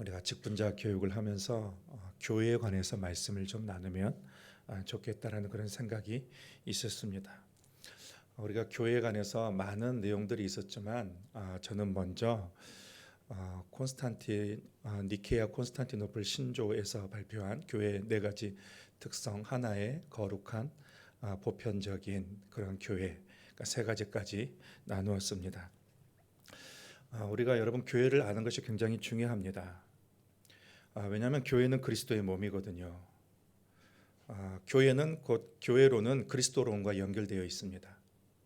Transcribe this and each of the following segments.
우리가 직분자 교육을 하면서 교회에 관해서 말씀을 좀 나누면 좋겠다라는 그런 생각이 있었습니다. 우리가 교회에 관해서 많은 내용들이 있었지만 저는 먼저 니케아 콘스탄티노플 신조에서 발표한 교회의 네 가지 특성 하나의 거룩한 보편적인 그런 교회, 그러니까 세 가지까지 나누었습니다. 우리가 여러분 교회를 아는 것이 굉장히 중요합니다. 왜냐하면 교회는 그리스도의 몸이거든요. 교회로는 그리스도론과 연결되어 있습니다.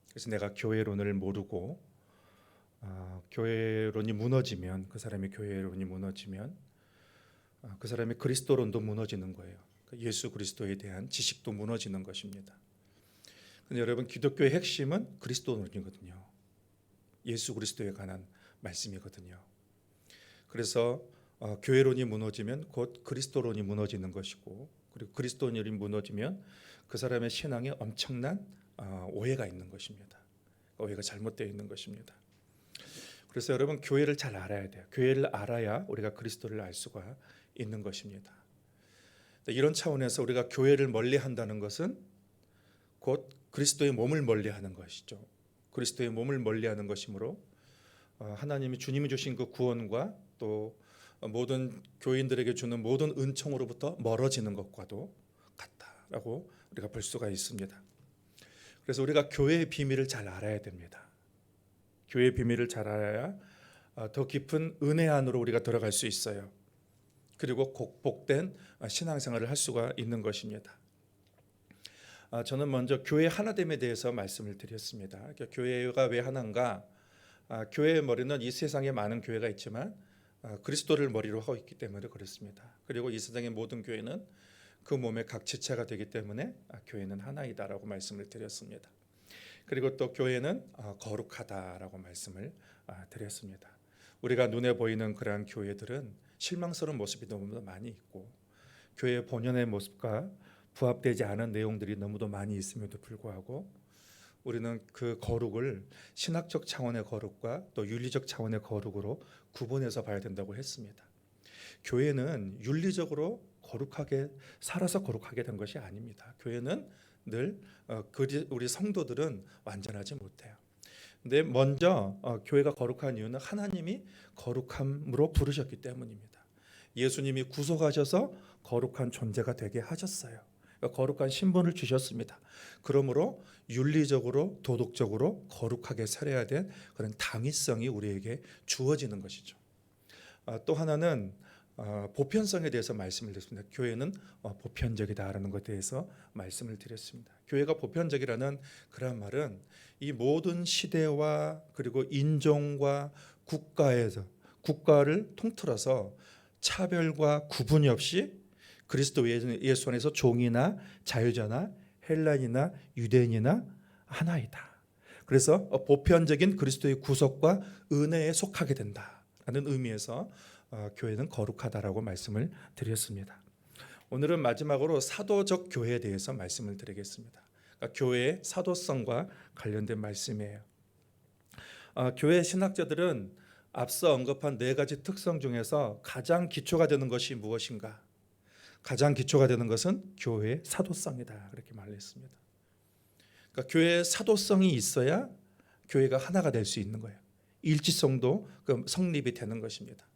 그래서 내가 교회론을 모르고 교회론이 무너지면 그 사람의 교회론이 무너지면 그 사람의 그리스도론도 무너지는 거예요. 예수 그리스도에 대한 지식도 무너지는 것입니다. 근데 여러분 기독교의 핵심은 그리스도론이거든요. 예수 그리스도에 관한 말씀이거든요. 그래서 교회론이 무너지면 곧 그리스도론이 무너지는 것이고, 그리고 그리스도론이 무너지면 그 사람의 신앙에 엄청난 오해가 있는 것입니다. 오해가 잘못되어 있는 것입니다. 그래서 여러분 교회를 잘 알아야 돼요. 교회를 알아야 우리가 그리스도를 알 수가 있는 것입니다. 이런 차원에서 우리가 교회를 멀리한다는 것은 곧 그리스도의 몸을 멀리하는 것이죠. 그리스도의 몸을 멀리하는 것이므로 주님이 주신 그 구원과 또 모든 교인들에게 주는 모든 은총으로부터 멀어지는 것과도 같다라고 우리가 볼 수가 있습니다. 그래서 우리가 교회의 비밀을 잘 알아야 됩니다. 교회의 비밀을 잘 알아야 더 깊은 은혜 안으로 우리가 들어갈 수 있어요. 그리고 복된 신앙생활을 할 수가 있는 것입니다. 저는 먼저 교회 하나됨에 대해서 말씀을 드렸습니다. 그러니까 교회가 왜 하나인가? 교회의 머리는 이 세상에 많은 교회가 있지만 그리스도를 머리로 하고 있기 때문에 그렇습니다. 그리고 이 세상의 모든 교회는 그 몸의 각 지체가 되기 때문에 교회는 하나이다라고 말씀을 드렸습니다. 그리고 또 교회는 거룩하다라고 말씀을 드렸습니다. 우리가 눈에 보이는 그러한 교회들은 실망스러운 모습이 너무도 많이 있고 교회의 본연의 모습과 부합되지 않은 내용들이 너무도 많이 있음에도 불구하고 우리는 그 거룩을 신학적 차원의 거룩과 또 윤리적 차원의 거룩으로 구분해서 봐야 된다고 했습니다. 교회는 윤리적으로 거룩하게 살아서 거룩하게 된 것이 아닙니다. 교회는 늘 우리 성도들은 완전하지 못해요. 근데 먼저 교회가 거룩한 이유는 하나님이 거룩함으로 부르셨기 때문입니다. 예수님이 구속하셔서 거룩한 존재가 되게 하셨어요. 거룩한 신분을 주셨습니다. 그러므로 윤리적으로 도덕적으로 거룩하게 살아야 될 그런 당위성이 우리에게 주어지는 것이죠. 또 하나는 보편성에 대해서 말씀을 드렸습니다. 교회는 보편적이다라는 것에 대해서 말씀을 드렸습니다. 교회가 보편적이라는 그런 말은 이 모든 시대와 그리고 인종과 국가를 통틀어서 차별과 구분이 없이 그리스도 예수 안에서 종이나 자유자나 헬라인이나 유대인이나 하나이다. 그래서 보편적인 그리스도의 구속과 은혜에 속하게 된다라는 의미에서 교회는 거룩하다라고 말씀을 드렸습니다. 오늘은 마지막으로 사도적 교회에 대해서 말씀을 드리겠습니다. 그러니까 교회의 사도성과 관련된 말씀이에요. 교회 신학자들은 앞서 언급한 네 가지 특성 중에서 가장 기초가 되는 것이 무엇인가? 가장 기초가 되는 것은 교회의 사도성이다. 그렇게 말했습니다. 그러니까 교회의 사도성이 있어야 교회가 하나가 될 수 있는 거예요. 일치성도 성립이 되는 것입니다.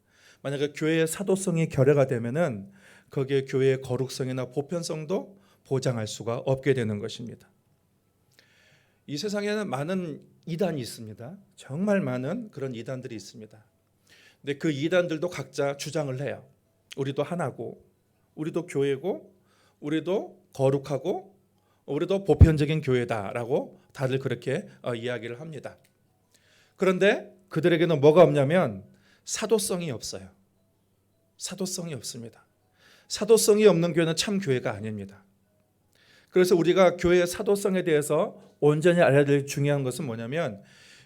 만약에 교회의 사도성이 결여가 되면은 거기에 교회의 거룩성이나 보편성도 보장할 수가 없게 되는 것입니다. 이 세상에는 많은 이단이 있습니다. 정말 많은 그런 이단들이 있습니다. 근데 그 이단들도 각자 주장을 해요. 우리도 하나고, 우리도 교회고, 우리도 거룩하고, 우리도 보편적인 교회다라고 다들 그렇게 이야기를 합니다. 그런데 그들에게는 뭐가 없냐면 사도성이 없어요. 사도성이 없습니다. 사도성이 없는 교회는 참 교회가 아닙니다. 그래서 우리가 교회의 사도성에 대해서 온전히 알아야 될 중요한 것은 뭐냐면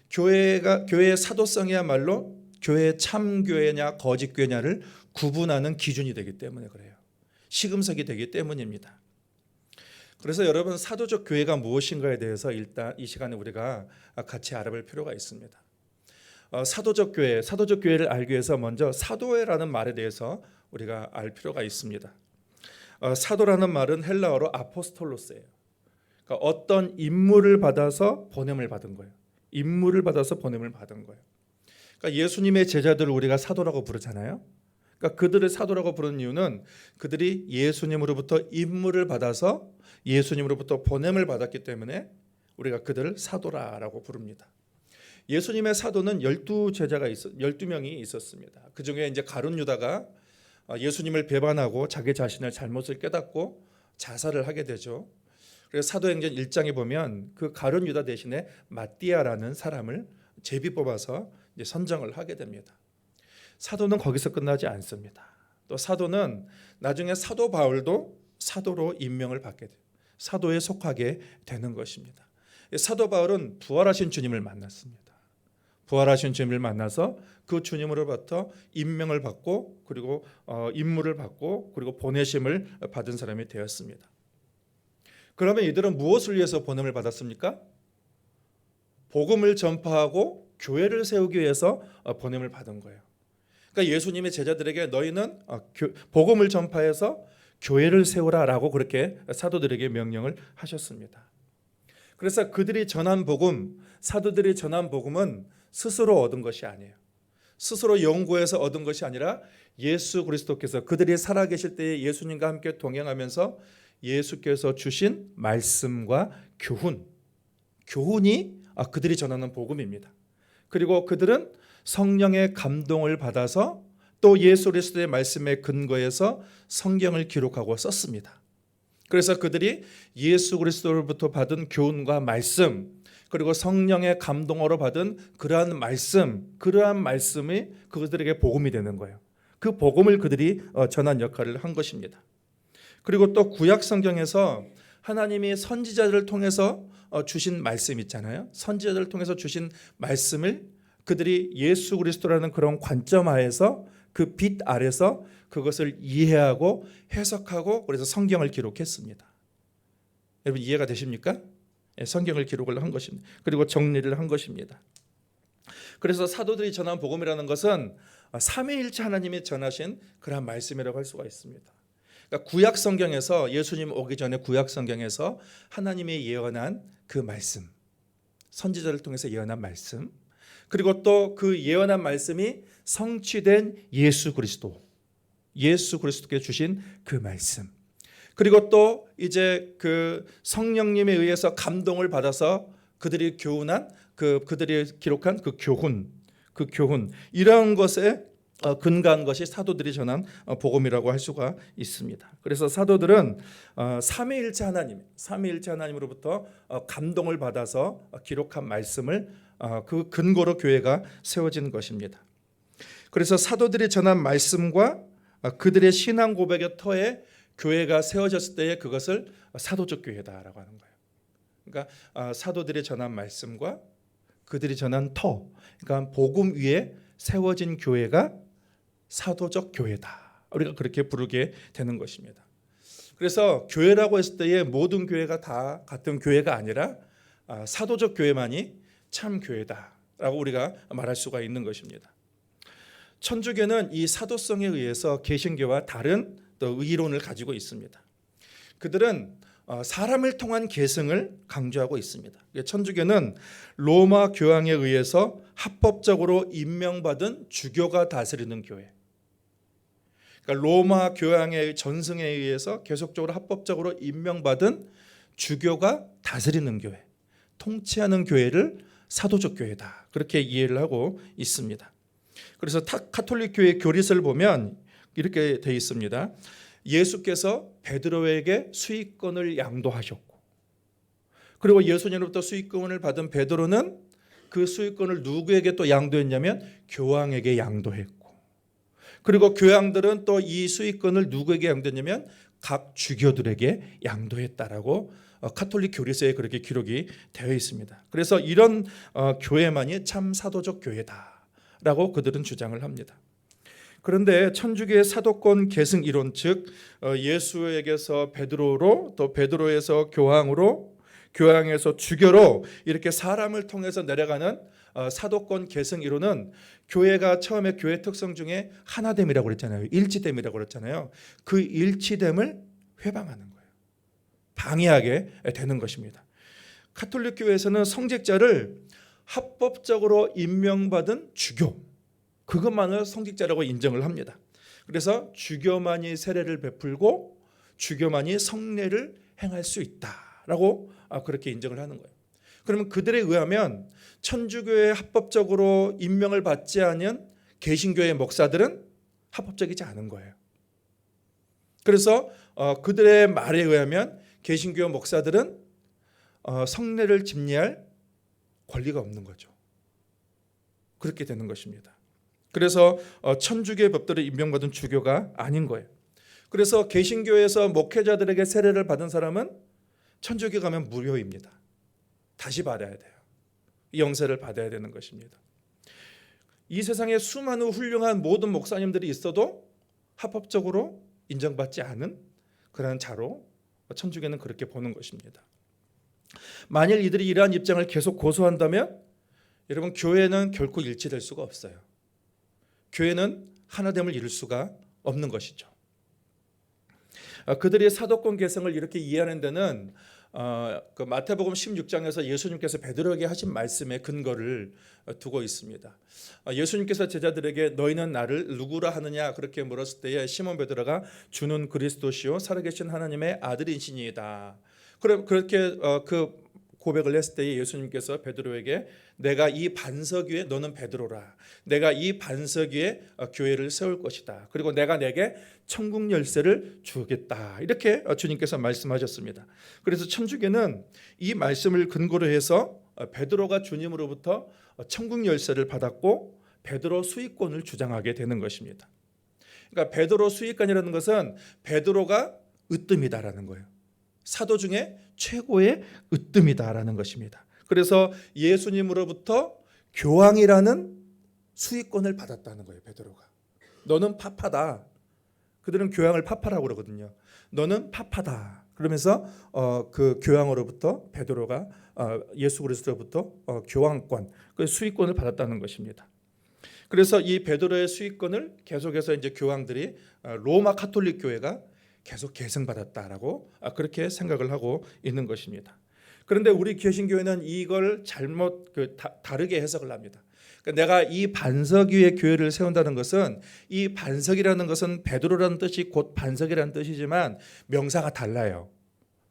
교회의 사도성이야말로 교회의 참 교회냐 거짓 교회냐를 구분하는 기준이 되기 때문에 그래요. 시금석이 되기 때문입니다. 그래서 여러분 사도적 교회가 무엇인가에 대해서 일단 이 시간에 우리가 같이 알아볼 필요가 있습니다. 사도적 교회를 알기 위해서 먼저 사도회라는 말에 대해서 우리가 알 필요가 있습니다. 사도라는 말은 헬라어로 아포스톨로스예요. 그러니까 어떤 임무를 받아서 보냄을 받은 거예요. 임무를 받아서 보냄을 받은 거예요. 그러니까 예수님의 제자들을 우리가 사도라고 부르잖아요. 그러니까 그들을 사도라고 부르는 이유는 그들이 예수님으로부터 임무를 받아서 예수님으로부터 보냄을 받았기 때문에 우리가 그들을 사도라라고 부릅니다. 예수님의 사도는 12명이 있었습니다. 그 중에 이제 가룟 유다가 예수님을 배반하고 자기 자신의 잘못을 깨닫고 자살을 하게 되죠. 그래서 사도행전 1장에 보면 그 가룟 유다 대신에 마띠아라는 사람을 제비 뽑아서 이제 선정을 하게 됩니다. 사도는 거기서 끝나지 않습니다. 또 사도는 나중에 사도 바울도 사도로 임명을 받게 돼요. 사도에 속하게 되는 것입니다. 사도 바울은 부활하신 주님을 만났습니다. 부활하신 주님을 만나서 그 주님으로부터 임명을 받고 그리고 임무를 받고 그리고 보내심을 받은 사람이 되었습니다. 그러면 이들은 무엇을 위해서 보냄을 받았습니까? 복음을 전파하고 교회를 세우기 위해서 보냄을 받은 거예요. 그러니까 예수님의 제자들에게 너희는 복음을 전파해서 교회를 세우라라고 그렇게 사도들에게 명령을 하셨습니다. 그래서 그들이 전한 복음, 사도들이 전한 복음은 스스로 얻은 것이 아니에요. 스스로 연구해서 얻은 것이 아니라 예수 그리스도께서 그들이 살아계실 때에 예수님과 함께 동행하면서 예수께서 주신 말씀과 교훈이 그들이 전하는 복음입니다. 그리고 그들은 성령의 감동을 받아서 또 예수 그리스도의 말씀에 근거해서 성경을 기록하고 썼습니다. 그래서 그들이 예수 그리스도로부터 받은 교훈과 말씀 그리고 성령의 감동으로 받은 그러한 말씀이 그들에게 복음이 되는 거예요. 그 복음을 그들이 전한 역할을 한 것입니다. 그리고 또 구약 성경에서 하나님이 선지자들을 통해서 주신 말씀 있잖아요. 선지자들을 통해서 주신 말씀을 그들이 예수 그리스도라는 그런 관점 하에서 그 빛 아래서 그것을 이해하고 해석하고 그래서 성경을 기록했습니다. 여러분 이해가 되십니까? 성경을 기록을 한 것입니다. 그리고 정리를 한 것입니다. 그래서 사도들이 전한 복음이라는 것은 삼위일체 하나님이 전하신 그런 말씀이라고 할 수가 있습니다. 그러니까 구약 성경에서 예수님 오기 전에 구약 성경에서 하나님이 예언한 그 말씀, 선지자를 통해서 예언한 말씀, 그리고 또 그 예언한 말씀이 성취된 예수 그리스도께 주신 그 말씀, 그리고 또 이제 그 성령님에 의해서 감동을 받아서 그들이 교훈한 그들이 기록한 그 교훈 이런 것에 근거한 것이 사도들이 전한 복음이라고 할 수가 있습니다. 그래서 사도들은 삼위일체 하나님으로부터 감동을 받아서 기록한 말씀을 그 근거로 교회가 세워진 것입니다. 그래서 사도들이 전한 말씀과 그들의 신앙 고백의 터에 교회가 세워졌을 때에 그것을 사도적 교회다라고 하는 거예요. 그러니까 사도들이 전한 말씀과 그들이 전한 터, 그러니까 복음 위에 세워진 교회가 사도적 교회다. 우리가 그렇게 부르게 되는 것입니다. 그래서 교회라고 했을 때에 모든 교회가 다 같은 교회가 아니라 사도적 교회만이 참 교회다라고 우리가 말할 수가 있는 것입니다. 천주교는 이 사도성에 의해서 개신교와 다른 또 의론을 가지고 있습니다. 그들은 사람을 통한 계승을 강조하고 있습니다. 천주교는 로마 교황에 의해서 합법적으로 임명받은 주교가 다스리는 교회. 그러니까 로마 교황의 전승에 의해서 계속적으로 합법적으로 임명받은 주교가 다스리는 교회, 통치하는 교회를 사도적 교회다. 그렇게 이해를 하고 있습니다. 그래서 카톨릭 교회 교리서를 보면 이렇게 되어 있습니다. 예수께서 베드로에게 수익권을 양도하셨고, 그리고 예수님으로부터 수익권을 받은 베드로는 그 수익권을 누구에게 또 양도했냐면 교황에게 양도했고, 그리고 교황들은 또 이 수익권을 누구에게 양도했냐면 각 주교들에게 양도했다라고 카톨릭 교리서에 그렇게 기록이 되어 있습니다. 그래서 이런 교회만이 참 사도적 교회다라고 그들은 주장을 합니다. 그런데 천주교의 사도권 계승 이론, 즉 예수에게서 베드로로, 또 베드로에서 교황으로, 교황에서 주교로 이렇게 사람을 통해서 내려가는 사도권 계승 이론은 교회가 처음에 교회 특성 중에 하나됨이라고 그랬잖아요. 일치됨이라고 그랬잖아요. 그 일치됨을 회방하는 거예요. 방해하게 되는 것입니다. 가톨릭 교회에서는 성직자를 합법적으로 임명받은 주교, 그것만을 성직자라고 인정을 합니다. 그래서 주교만이 세례를 베풀고 주교만이 성례를 행할 수 있다라고 그렇게 인정을 하는 거예요. 그러면 그들에 의하면 천주교에 합법적으로 임명을 받지 않은 개신교의 목사들은 합법적이지 않은 거예요. 그래서 그들의 말에 의하면 개신교 목사들은 성례를 집례할 권리가 없는 거죠. 그렇게 되는 것입니다. 그래서 천주교의 법대로 임명받은 주교가 아닌 거예요. 그래서 개신교에서 목회자들에게 세례를 받은 사람은 천주교 가면 무료입니다. 다시 받아야 돼요. 영세를 받아야 되는 것입니다. 이 세상에 수많은 훌륭한 모든 목사님들이 있어도 합법적으로 인정받지 않은 그런 자로 천주교는 그렇게 보는 것입니다. 만일 이들이 이러한 입장을 계속 고수한다면 여러분, 교회는 결코 일치될 수가 없어요. 교회는 하나됨을 이룰 수가 없는 것이죠. 그들이 사도권 계승을 이렇게 이해하는 데는 그 마태복음 16장에서 예수님께서 베드로에게 하신 말씀의 근거를 두고 있습니다. 예수님께서 제자들에게 너희는 나를 누구라 하느냐 그렇게 물었을 때에 시몬 베드로가 주는 그리스도시요 살아계신 하나님의 아들이시니이다. 그렇게 그 고백을 했을 때에 예수님께서 베드로에게 내가 이 반석 위에 너는 베드로라. 내가 이 반석 위에 교회를 세울 것이다. 그리고 내가 내게 천국 열쇠를 주겠다. 이렇게 주님께서 말씀하셨습니다. 그래서 천주교는 이 말씀을 근거로 해서 베드로가 주님으로부터 천국 열쇠를 받았고 베드로 수익권을 주장하게 되는 것입니다. 그러니까 베드로 수익권이라는 것은 베드로가 으뜸이다라는 거예요. 사도 중에 최고의 으뜸이다라는 것입니다. 그래서 예수님으로부터 교황이라는 수익권을 받았다는 거예요. 베드로가. 너는 파파다. 그들은 교황을 파파라고 그러거든요. 너는 파파다. 그러면서 그 교황으로부터 베드로가 예수 그리스도로부터 교황권, 그 수익권을 받았다는 것입니다. 그래서 이 베드로의 수익권을 계속해서 이제 교황들이 로마 가톨릭 교회가 계속 계승받았다라고 그렇게 생각을 하고 있는 것입니다. 그런데 우리 개신교회는 이걸 잘못 다르게 해석을 합니다. 그러니까 내가 이 반석 위에 교회를 세운다는 것은 이 반석이라는 것은 베드로라는 뜻이 곧 반석이라는 뜻이지만 명사가 달라요.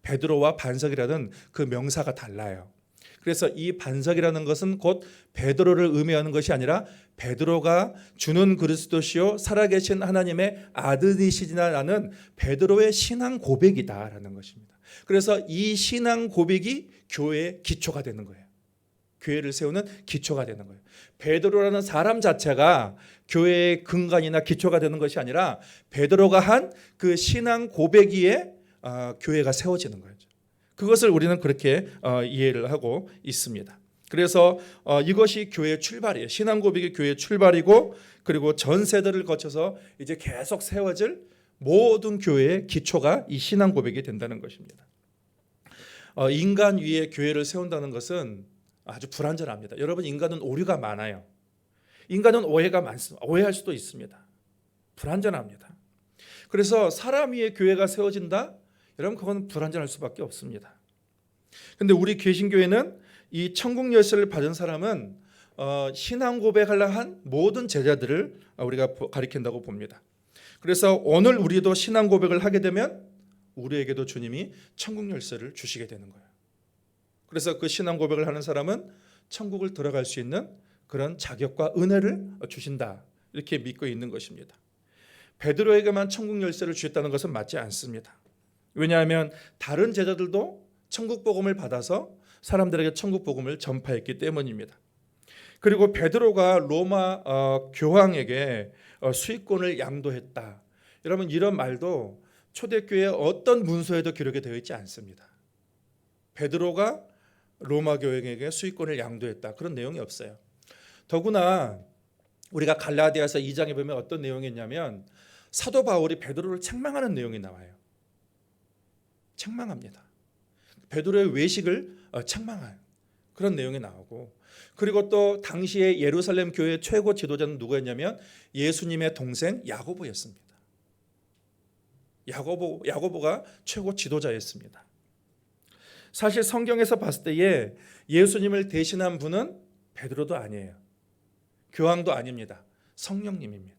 베드로와 반석이라는 그 명사가 달라요. 그래서 이 반석이라는 것은 곧 베드로를 의미하는 것이 아니라 베드로가 주는 그리스도시요 살아계신 하나님의 아들이시라는 베드로의 신앙 고백이다라는 것입니다. 그래서 이 신앙 고백이 교회의 기초가 되는 거예요. 교회를 세우는 기초가 되는 거예요. 베드로라는 사람 자체가 교회의 근간이나 기초가 되는 것이 아니라 베드로가 한 그 신앙 고백 위에 교회가 세워지는 거예요. 그것을 우리는 그렇게 이해를 하고 있습니다. 그래서 이것이 교회의 출발이에요. 신앙 고백이 교회의 출발이고 그리고 전 세대를 거쳐서 이제 계속 세워질 모든 교회의 기초가 이 신앙 고백이 된다는 것입니다. 인간 위에 교회를 세운다는 것은 아주 불완전합니다. 여러분, 인간은 오류가 많아요. 인간은 오해가 많습니다. 오해할 수도 있습니다. 불완전합니다. 그래서 사람 위에 교회가 세워진다? 여러분, 그건 불완전할 수밖에 없습니다. 그런데 우리 개신교회는 이 천국 열쇠를 받은 사람은 신앙 고백하려 한 모든 제자들을 우리가 가리킨다고 봅니다. 그래서 오늘 우리도 신앙 고백을 하게 되면 우리에게도 주님이 천국 열쇠를 주시게 되는 거예요. 그래서 그 신앙 고백을 하는 사람은 천국을 들어갈 수 있는 그런 자격과 은혜를 주신다. 이렇게 믿고 있는 것입니다. 베드로에게만 천국 열쇠를 주셨다는 것은 맞지 않습니다. 왜냐하면 다른 제자들도 천국 복음을 받아서 사람들에게 천국 복음을 전파했기 때문입니다. 그리고 베드로가 로마 교황에게 수익권을 양도했다. 여러분, 이런 말도 초대교회 어떤 문서에도 기록이 되어 있지 않습니다. 베드로가 로마 교황에게 수익권을 양도했다. 그런 내용이 없어요. 더구나 우리가 갈라디아서 2장에 보면 어떤 내용이 있냐면 사도 바울이 베드로를 책망하는 내용이 나와요. 책망합니다. 베드로의 외식을 책망해요. 그런 내용이 나오고, 그리고 또 당시에 예루살렘 교회 최고 지도자는 누구였냐면 예수님의 동생 야고보였습니다. 야고보가 최고 지도자였습니다. 사실 성경에서 봤을 때에 예수님을 대신한 분은 베드로도 아니에요. 교황도 아닙니다. 성령님입니다.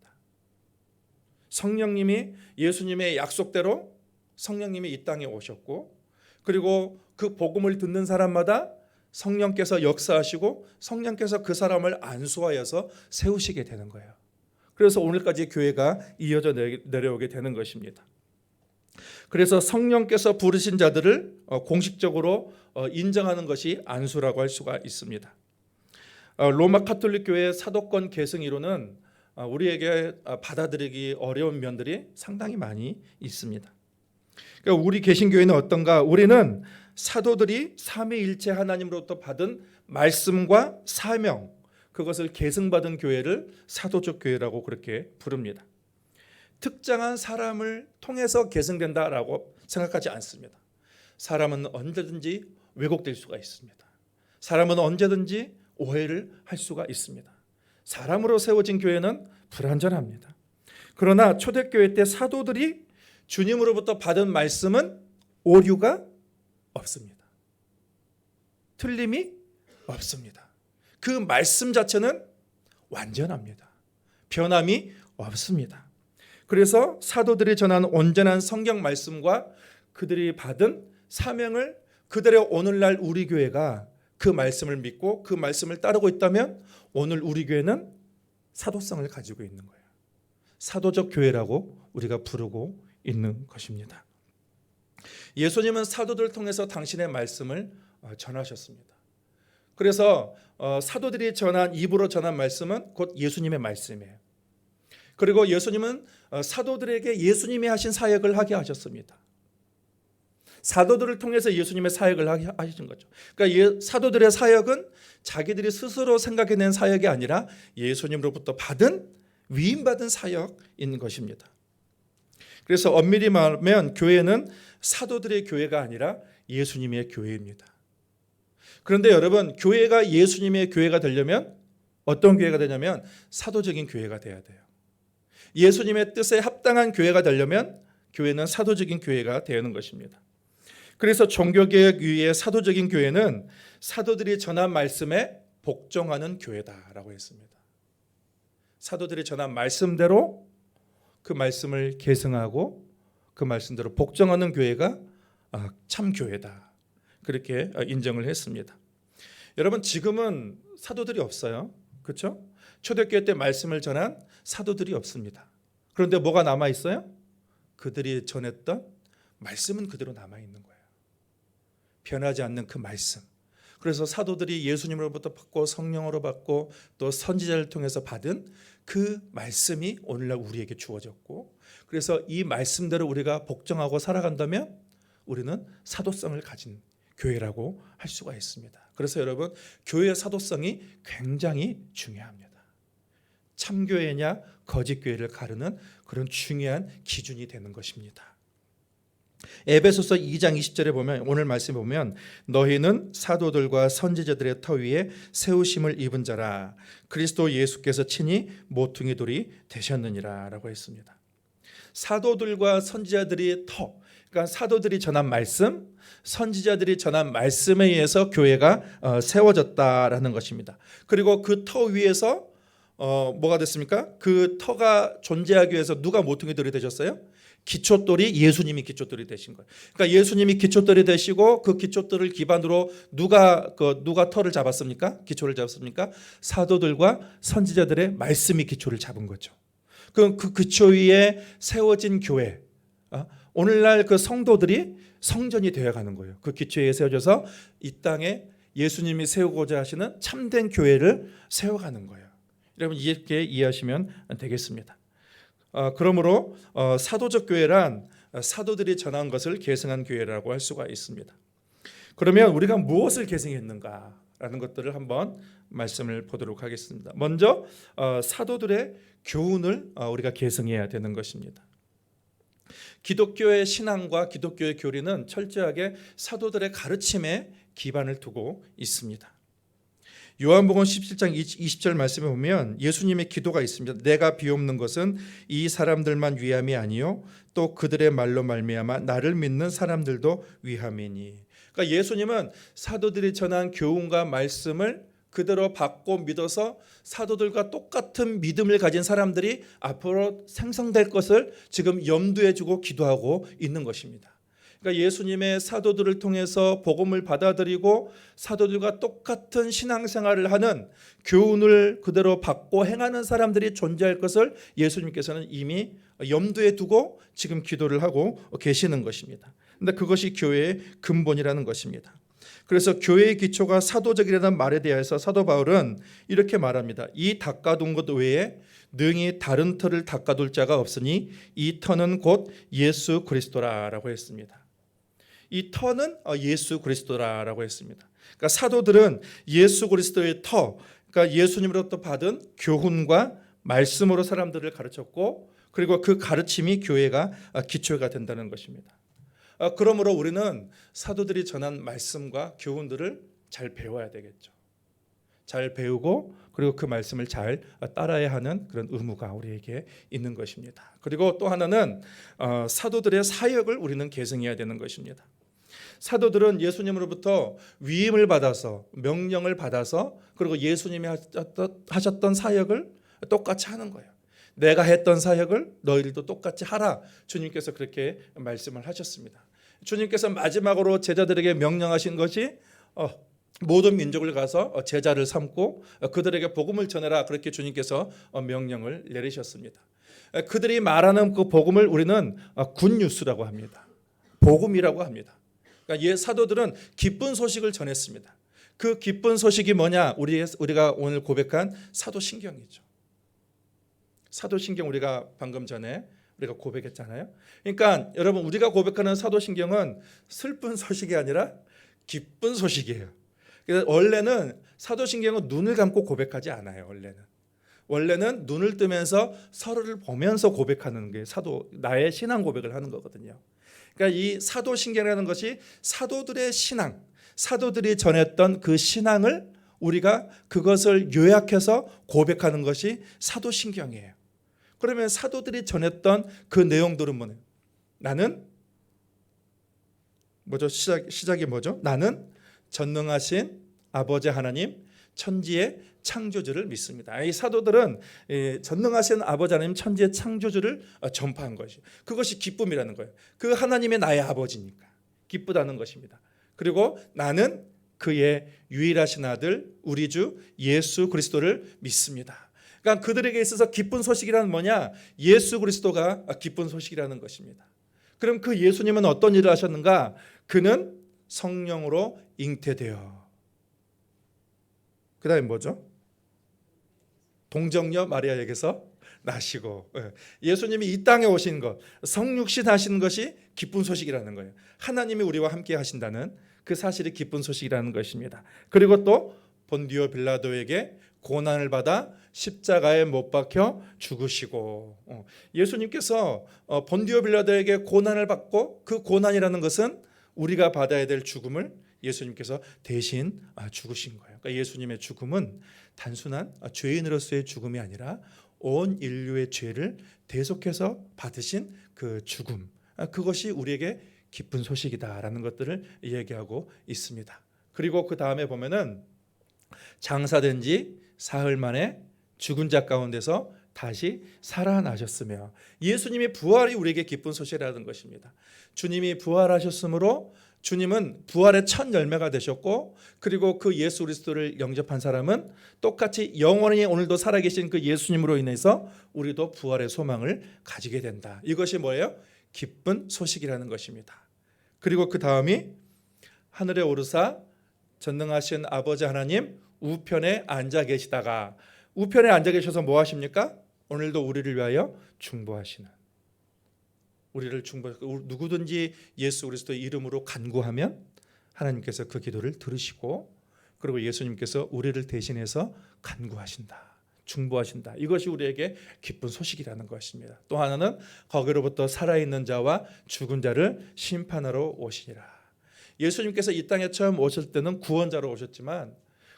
성령님이 예수님의 약속대로 성령님이 이 땅에 오셨고, 그리고 그 복음을 듣는 사람마다 성령께서 역사하시고 성령께서 그 사람을 안수하여서 세우시게 되는 거예요. 그래서 오늘까지 교회가 이어져 내려오게 되는 것입니다. 그래서 성령께서 부르신 자들을 공식적으로 인정하는 것이 안수라고 할 수가 있습니다. 로마 가톨릭 교회의 사도권 계승 이론은 우리에게 받아들이기 어려운 면들이 상당히 많이 있습니다. 그러니까 우리 개신교회는 어떤가? 우리는 사도들이 삼위일체 하나님으로부터 받은 말씀과 사명, 그것을 계승받은 교회를 사도적 교회라고 그렇게 부릅니다. 특정한 사람을 통해서 계승된다라고 생각하지 않습니다. 사람은 언제든지 왜곡될 수가 있습니다. 사람은 언제든지 오해를 할 수가 있습니다. 사람으로 세워진 교회는 불완전합니다. 그러나 초대교회 때 사도들이 주님으로부터 받은 말씀은 오류가 없습니다. 틀림이 없습니다. 그 말씀 자체는 완전합니다. 변함이 없습니다. 그래서 사도들이 전한 온전한 성경 말씀과 그들이 받은 사명을 그대로 오늘날 우리 교회가 그 말씀을 믿고 그 말씀을 따르고 있다면 오늘 우리 교회는 사도성을 가지고 있는 거예요. 사도적 교회라고 우리가 부르고 있는 것입니다. 예수님은 사도들을 통해서 당신의 말씀을 전하셨습니다. 그래서 사도들이 입으로 전한 말씀은 곧 예수님의 말씀이에요. 그리고 예수님은 사도들에게 예수님이 하신 사역을 하게 하셨습니다. 사도들을 통해서 예수님의 사역을 하신 거죠. 그러니까 사도들의 사역은 자기들이 스스로 생각해낸 사역이 아니라 예수님으로부터 위임받은 사역인 것입니다. 그래서 엄밀히 말하면 교회는 사도들의 교회가 아니라 예수님의 교회입니다. 그런데 여러분, 교회가 예수님의 교회가 되려면 어떤 교회가 되냐면 사도적인 교회가 돼야 돼요. 예수님의 뜻에 합당한 교회가 되려면 교회는 사도적인 교회가 되는 것입니다. 그래서 종교개혁 이후의 사도적인 교회는 사도들이 전한 말씀에 복종하는 교회다라고 했습니다. 사도들이 전한 말씀대로 그 말씀을 계승하고 그 말씀대로 복종하는 교회가 참 교회다, 그렇게 인정을 했습니다. 여러분, 지금은 사도들이 없어요. 그렇죠? 초대교회 때 말씀을 전한 사도들이 없습니다. 그런데 뭐가 남아 있어요? 그들이 전했던 말씀은 그대로 남아 있는 거예요. 변하지 않는 그 말씀. 그래서 사도들이 예수님으로부터 받고 성령으로 받고 또 선지자를 통해서 받은 그 말씀이 오늘날 우리에게 주어졌고, 그래서 이 말씀대로 우리가 복종하고 살아간다면 우리는 사도성을 가진 교회라고 할 수가 있습니다. 그래서 여러분, 교회의 사도성이 굉장히 중요합니다. 참교회냐 거짓교회를 가르는 그런 중요한 기준이 되는 것입니다. 에베소서 2장 20절에 보면, 오늘 말씀에 보면, 너희는 사도들과 선지자들의 터 위에 세우심을 입은 자라, 그리스도 예수께서 친히 모퉁이 돌이 되셨느니라 라고 했습니다. 사도들과 선지자들이 터, 그러니까 사도들이 전한 말씀, 선지자들이 전한 말씀에 의해서 교회가 세워졌다라는 것입니다. 그리고 그 터 위에서 뭐가 됐습니까? 그 터가 존재하기 위해서 누가 모퉁이 돌이 되셨어요? 기초돌이 예수님이 기초돌이 되신 거예요. 그러니까 예수님이 기초돌이 되시고 그 기초돌을 기반으로 누가 터를 잡았습니까? 기초를 잡았습니까? 사도들과 선지자들의 말씀이 기초를 잡은 거죠. 그럼 그 기초 위에 세워진 교회, 오늘날 그 성도들이 성전이 되어가는 거예요. 그 기초에 세워져서 이 땅에 예수님이 세우고자 하시는 참된 교회를 세워가는 거예요. 여러분, 이렇게 이해하시면 되겠습니다. 그러므로 사도적 교회란 사도들이 전한 것을 계승한 교회라고 할 수가 있습니다. 그러면 우리가 무엇을 계승했는가라는 것들을 한번 말씀을 보도록 하겠습니다. 먼저 사도들의 교훈을 우리가 계승해야 되는 것입니다. 기독교의 신앙과 기독교의 교리는 철저하게 사도들의 가르침에 기반을 두고 있습니다. 요한복음 17장 20절 말씀에 보면 예수님의 기도가 있습니다. 내가 비옵는 것은 이 사람들만 위함이 아니요 또 그들의 말로 말미암아 나를 믿는 사람들도 위함이니. 그러니까 예수님은 사도들이 전한 교훈과 말씀을 그대로 받고 믿어서 사도들과 똑같은 믿음을 가진 사람들이 앞으로 생성될 것을 지금 염두에 두고 기도하고 있는 것입니다. 그러니까 예수님의 사도들을 통해서 복음을 받아들이고 사도들과 똑같은 신앙생활을 하는 교훈을 그대로 받고 행하는 사람들이 존재할 것을 예수님께서는 이미 염두에 두고 지금 기도를 하고 계시는 것입니다. 그런데 그것이 교회의 근본이라는 것입니다. 그래서 교회의 기초가 사도적이라는 말에 대해서 사도 바울은 이렇게 말합니다. 이 닦아둔 것 외에 능히 다른 터를 닦아둘 자가 없으니 이 터는 곧 예수 그리스도라라고 했습니다. 이 터는 예수 그리스도라고 했습니다. 그러니까 사도들은 예수 그리스도의 터, 그러니까 예수님으로부터 받은 교훈과 말씀으로 사람들을 가르쳤고, 그리고 그 가르침이 교회가 기초가 된다는 것입니다. 그러므로 우리는 사도들이 전한 말씀과 교훈들을 잘 배워야 되겠죠. 잘 배우고 그리고 그 말씀을 잘 따라야 하는 그런 의무가 우리에게 있는 것입니다. 그리고 또 하나는 사도들의 사역을 우리는 계승해야 되는 것입니다. 사도들은 예수님으로부터 위임을 받아서 명령을 받아서 그리고 예수님이 하셨던 사역을 똑같이 하는 거예요. 내가 했던 사역을 너희들도 똑같이 하라. 주님께서 그렇게 말씀을 하셨습니다. 주님께서 마지막으로 제자들에게 명령하신 것이 모든 민족을 가서 제자를 삼고 그들에게 복음을 전해라. 그렇게 주님께서 명령을 내리셨습니다. 그들이 말하는 그 복음을 우리는 굿뉴스라고 합니다. 복음이라고 합니다. 그러니까 사도들은 기쁜 소식을 전했습니다. 그 기쁜 소식이 뭐냐? 우리가 오늘 고백한 사도신경이죠. 사도신경 우리가 방금 전에 우리가 고백했잖아요. 그러니까 여러분 우리가 고백하는 사도신경은 슬픈 소식이 아니라 기쁜 소식이에요. 그래서 원래는 사도신경은 눈을 감고 고백하지 않아요. 원래는 눈을 뜨면서 서로를 보면서 고백하는 게 나의 신앙 고백을 하는 거거든요. 그러니까 이 사도신경이라는 것이 사도들의 신앙, 사도들이 전했던 그 신앙을 우리가 그것을 요약해서 고백하는 것이 사도신경이에요. 그러면 사도들이 전했던 그 내용들은 뭐냐? 나는 시작이 뭐죠? 나는 전능하신 아버지 하나님 천지의 창조주를 믿습니다. 이 사도들은 전능하신 아버지 하나님 천지의 창조주를 전파한 것이 그것이 기쁨이라는 거예요. 그 하나님이 나의 아버지니까 기쁘다는 것입니다. 그리고 나는 그의 유일하신 아들 우리 주 예수 그리스도를 믿습니다. 그러니까 그들에게 있어서 기쁜 소식이란 뭐냐? 예수 그리스도가 기쁜 소식이라는 것입니다. 그럼 그 예수님은 어떤 일을 하셨는가? 그는 성령으로 잉태되어 그다음에 뭐죠? 동정녀 마리아에게서 나시고 예수님이 이 땅에 오신 것, 성육신 하신 것이 기쁜 소식이라는 거예요. 하나님이 우리와 함께 하신다는 그 사실이 기쁜 소식이라는 것입니다. 그리고 또 본디오 빌라도에게 고난을 받아 십자가에 못 박혀 죽으시고 예수님께서 본디오 빌라도에게 고난을 받고 그 고난이라는 것은 우리가 받아야 될 죽음을 예수님께서 대신 죽으신 거예요. 그러니까 예수님의 죽음은 단순한 죄인으로서의 죽음이 아니라 온 인류의 죄를 대속해서 받으신 그 죽음, 그것이 우리에게 기쁜 소식이다라는 것들을 얘기하고 있습니다. 그리고 그 다음에 보면은 장사된 지 사흘 만에 죽은 자 가운데서 다시 살아나셨으며 예수님의 부활이 우리에게 기쁜 소식이라는 것입니다. 주님이 부활하셨으므로 주님은 부활의 첫 열매가 되셨고 그리고 그 예수 그리스도를 영접한 사람은 똑같이 영원히 오늘도 살아계신 그 예수님으로 인해서 우리도 부활의 소망을 가지게 된다. 이것이 뭐예요? 기쁜 소식이라는 것입니다. 그리고 그 다음이 하늘에 오르사 전능하신 아버지 하나님 우편에 앉아 계시다가 우편에 앉아 계셔서 뭐 하십니까? 오늘도 우리를 위하여 중보하시는 누구든지 예수 그리스도의 이름으로 간구하면 하나님께서 그 기도를 들으시고 그리고 예수님께서 우리를 대신해서 간구하신다. 중보하신다. 이것이 우리에게 기쁜 소식이라는 것입니다. 또 하나는 거기로부터 살아있는 자와 죽은 자를 심판하러 오시니라. 예수님께서 이 땅에 처음 오실 때는 구원자로 오셨지만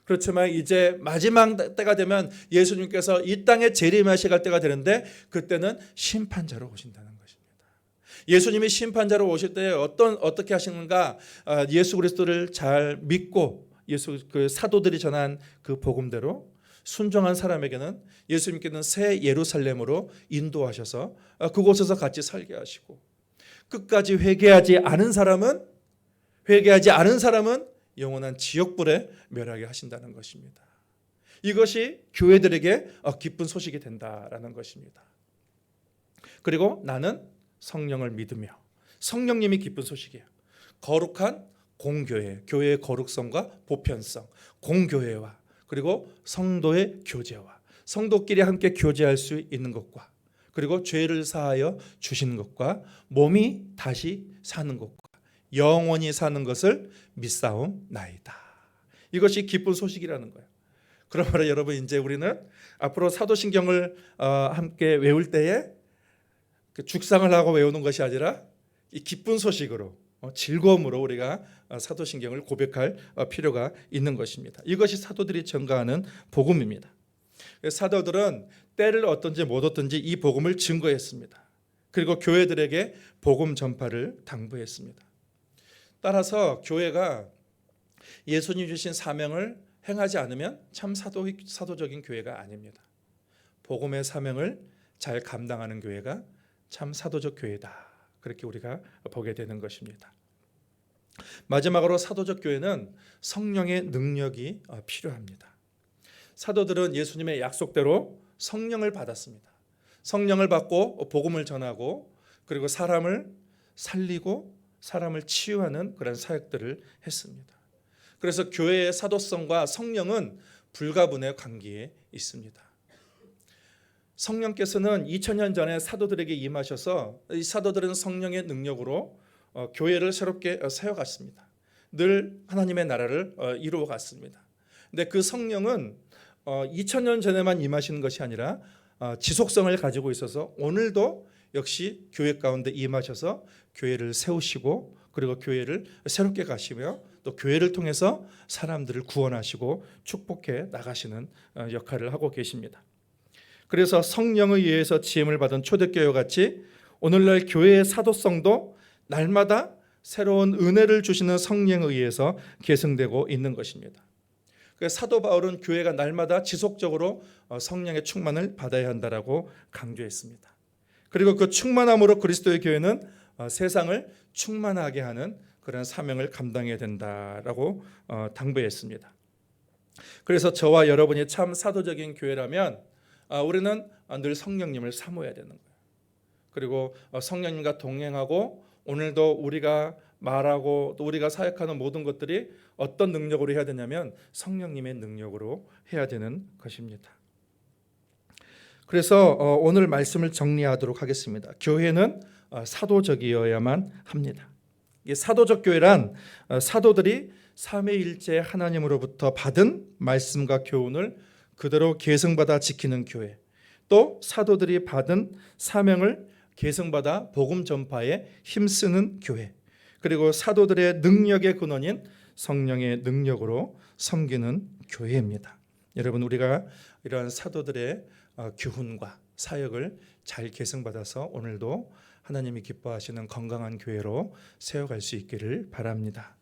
그렇지만 이제 마지막 때가 되면 예수님께서 이 땅에 재림하실 때가 되는데 그때는 심판자로 오신다는 것입니다. 예수님이 심판자로 오실 때 어떻게 하시는가? 예수 그리스도를 잘 믿고 그 사도들이 전한 그 복음대로 순종한 사람에게는 예수님께는 새 예루살렘으로 인도하셔서 그곳에서 같이 살게 하시고, 끝까지 회개하지 않은 사람은 영원한 지옥불에 멸하게 하신다는 것입니다. 이것이 교회들에게 기쁜 소식이 된다라는 것입니다. 그리고 나는 성령을 믿으며, 성령님이 기쁜 소식이에요. 거룩한 공교회, 교회의 거룩성과 보편성, 공교회와 그리고 성도의 교제와 성도끼리 함께 교제할 수 있는 것과 그리고 죄를 사하여 주시는 것과 몸이 다시 사는 것과 영원히 사는 것을 믿사옵나이다. 이것이 기쁜 소식이라는 거예요. 그러므로 여러분, 이제 우리는 앞으로 사도신경을 함께 외울 때에 죽상을 하고 외우는 것이 아니라 이 기쁜 소식으로, 즐거움으로 우리가 사도신경을 고백할 필요가 있는 것입니다. 이것이 사도들이 전가하는 복음입니다. 사도들은 때를 얻든지 못 얻든지 이 복음을 증거했습니다. 그리고 교회들에게 복음 전파를 당부했습니다. 따라서 교회가 예수님 주신 사명을 행하지 않으면 참 사도적인 교회가 아닙니다. 복음의 사명을 잘 감당하는 교회가 참 사도적 교회다. 그렇게 우리가 보게 되는 것입니다. 마지막으로 사도적 교회는 성령의 능력이 필요합니다. 사도들은 예수님의 약속대로 성령을 받았습니다. 성령을 받고 복음을 전하고 그리고 사람을 살리고 사람을 치유하는 그런 사역들을 했습니다. 그래서 교회의 사도성과 성령은 불가분의 관계에 있습니다. 성령께서는 2000년 전에 사도들에게 임하셔서 이 사도들은 성령의 능력으로 교회를 새롭게 세워갔습니다. 늘 하나님의 나라를 이루어갔습니다. 근데 그 성령은 2000년 전에만 임하시는 것이 아니라 지속성을 가지고 있어서 오늘도 역시 교회 가운데 임하셔서 교회를 세우시고 그리고 교회를 새롭게 가시며 또 교회를 통해서 사람들을 구원하시고 축복해 나가시는 역할을 하고 계십니다. 그래서 성령에 의해서 지음을 받은 초대교회와 같이 오늘날 교회의 사도성도 날마다 새로운 은혜를 주시는 성령에 의해서 계승되고 있는 것입니다. 그래서 사도 바울은 교회가 날마다 지속적으로 성령의 충만을 받아야 한다라고 강조했습니다. 그리고 그 충만함으로 그리스도의 교회는 세상을 충만하게 하는 그런 사명을 감당해야 된다라고 당부했습니다. 그래서 저와 여러분이 참 사도적인 교회라면 우리는 늘 성령님을 사모해야 되는 거예요. 그리고 성령님과 동행하고 오늘도 우리가 말하고 또 우리가 사역하는 모든 것들이 어떤 능력으로 해야 되냐면 성령님의 능력으로 해야 되는 것입니다. 그래서 오늘 말씀을 정리하도록 하겠습니다. 교회는 사도적이어야만 합니다. 이 사도적 교회란 사도들이 삼위일체 하나님으로부터 받은 말씀과 교훈을 그대로 계승받아 지키는 교회, 또 사도들이 받은 사명을 계승받아 복음 전파에 힘쓰는 교회, 그리고 사도들의 능력의 근원인 성령의 능력으로 섬기는 교회입니다. 여러분, 우리가 이러한 사도들의 교훈과 사역을 잘 계승받아서 오늘도 하나님이 기뻐하시는 건강한 교회로 세워갈 수 있기를 바랍니다.